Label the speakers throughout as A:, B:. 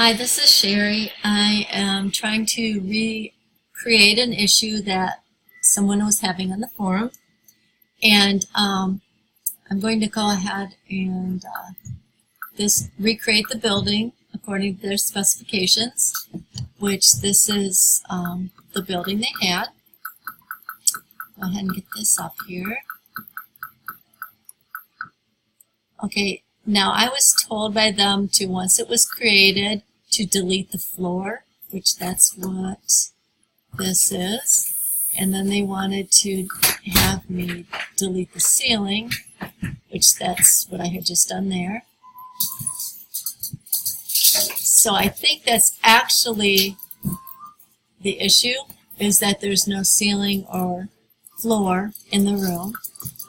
A: Hi, this is Sherry. I am trying to recreate an issue that someone was having on the forum, and I'm going to go ahead and recreate the building according to their specifications, which this is the building they had. Go ahead and get this up here. Okay. Now, I was told by them to, once it was created, to delete the floor, which that's what this is. And then they wanted to have me delete the ceiling, which that's what I had just done there. So I think that's actually the issue, is that there's no ceiling or floor in the room.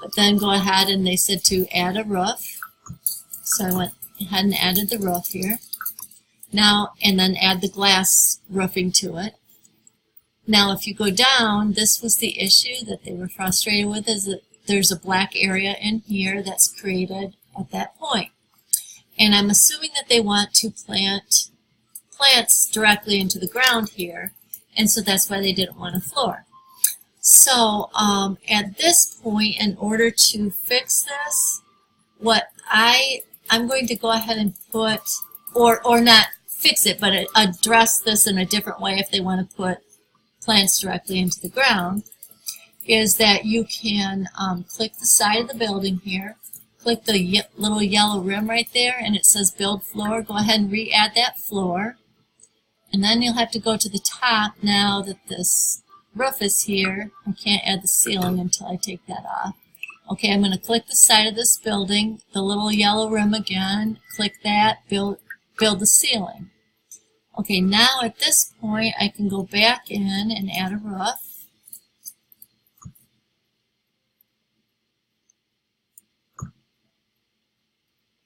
A: But then go ahead and they said to add a roof. So I went ahead and added the roof here. Now, and then add the glass roofing to it. Now, if you go down, this was the issue that they were frustrated with, is that there's a black area in here that's created at that point. And I'm assuming that they want to plant plants directly into the ground here, and so that's why they didn't want a floor. So at this point, in order to fix this, I'm going to go ahead and put, or not fix it, but address this in a different way if they want to put plants directly into the ground, is that you can click the side of the building here, click the little yellow rim right there, and it says build floor. Go ahead and re-add that floor. And then you'll have to go to the top now that this roof is here. I can't add the ceiling until I take that off. Okay, I'm going to click the side of this building, the little yellow rim again, click that, build the ceiling. Okay, now at this point I can go back in and add a roof.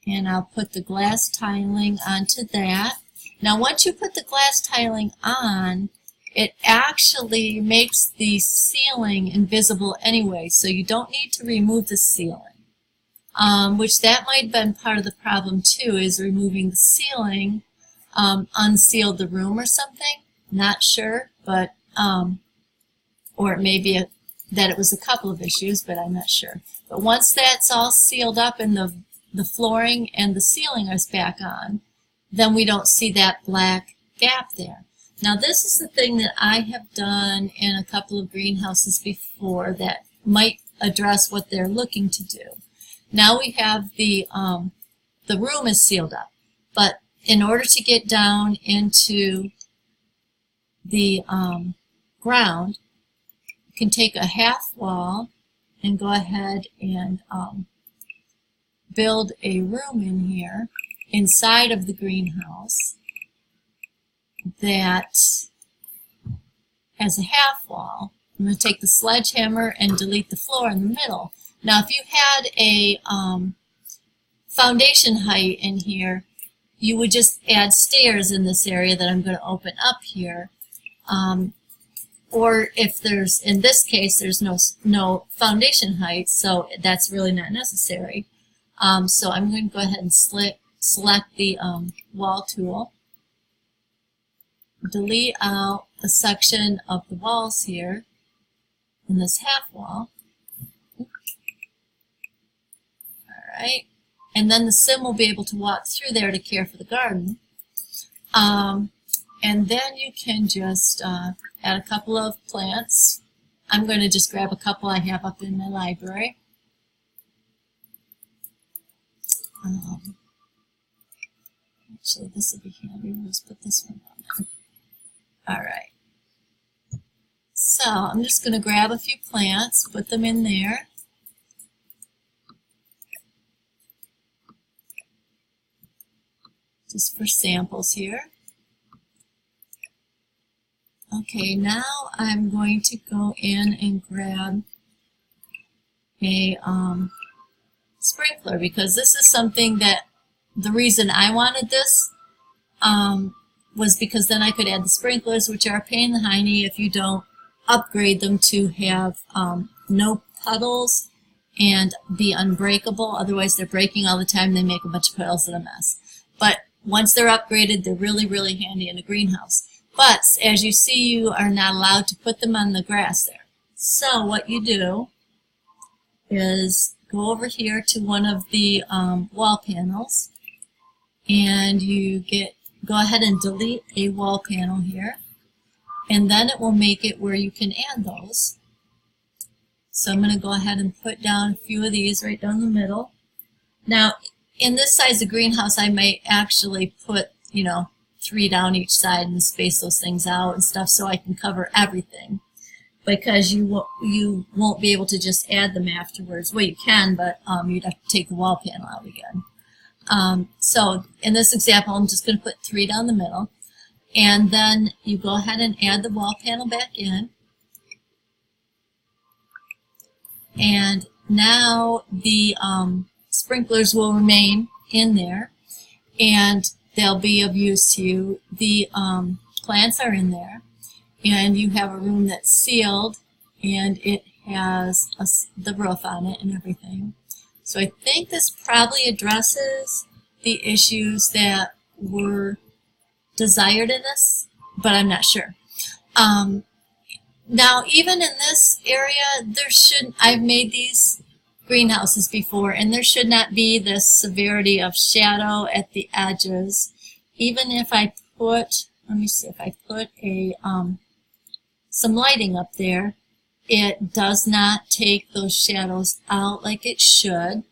A: And I'll put the glass tiling onto that. Now once you put the glass tiling on, it actually makes the ceiling invisible anyway, so you don't need to remove the ceiling. Which that might have been part of the problem too, is removing the ceiling unsealed the room or something. Not sure, but or it may be that it was a couple of issues, but I'm not sure. But once that's all sealed up and the flooring and the ceiling is back on, then we don't see that black gap there. Now this is the thing that I have done in a couple of greenhouses before that might address what they're looking to do. Now we have the room is sealed up, but in order to get down into the ground, you can take a half wall and go ahead and build a room in here inside of the greenhouse that has a half wall. I'm going to take the sledgehammer and delete the floor in the middle. Now if you had a foundation height in here, you would just add stairs in this area that I'm going to open up here. Or if there's, in this case, there's no foundation height, so that's really not necessary. So I'm going to go ahead and select the wall tool. Delete out a section of the walls here in this half wall. Alright, and then the sim will be able to walk through there to care for the garden. And then you can just add a couple of plants. I'm going to just grab a couple I have up in my library. Actually, this would be handy. We'll just put this one on there. Alright, so I'm just going to grab a few plants, put them in there. Just for samples here. Okay, now I'm going to go in and grab a sprinkler, because this is something that the reason I wanted this was because then I could add the sprinklers, which are a pain in the hiney if you don't upgrade them to have no puddles and be unbreakable. Otherwise they're breaking all the time. They make a bunch of puddles and a mess. But once they're upgraded, they're really, really handy in a greenhouse. But as you see, you are not allowed to put them on the grass there. So what you do is go over here to one of the wall panels, and you go ahead and delete a wall panel here, and then it will make it where you can add those. So I'm going to go ahead and put down a few of these right down the middle. Now, in this size of greenhouse, I might actually put, 3 down each side and space those things out and stuff so I can cover everything. Because you won't be able to just add them afterwards. Well, you can, but you'd have to take the wall panel out again. So in this example, I'm just going to put 3 down the middle. And then you go ahead and add the wall panel back in. And now the sprinklers will remain in there, and they'll be of use to you. The plants are in there, and you have a room that's sealed, and it has the roof on it and everything. So I think this probably addresses the issues that were desired in this, but I'm not sure. Now, even in this area, I've made these greenhouses before, and there should not be this severity of shadow at the edges. Even if I put, let me see, if I put some lighting up there, it does not take those shadows out like it should.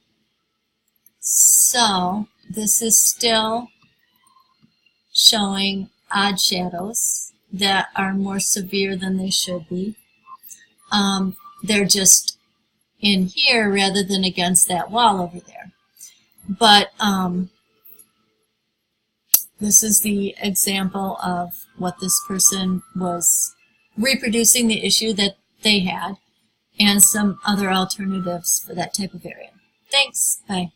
A: So this is still showing odd shadows that are more severe than they should be. They're just in here rather than against that wall over there. But this is the example of what this person was reproducing, the issue that they had, and some other alternatives for that type of area. Thanks. Bye.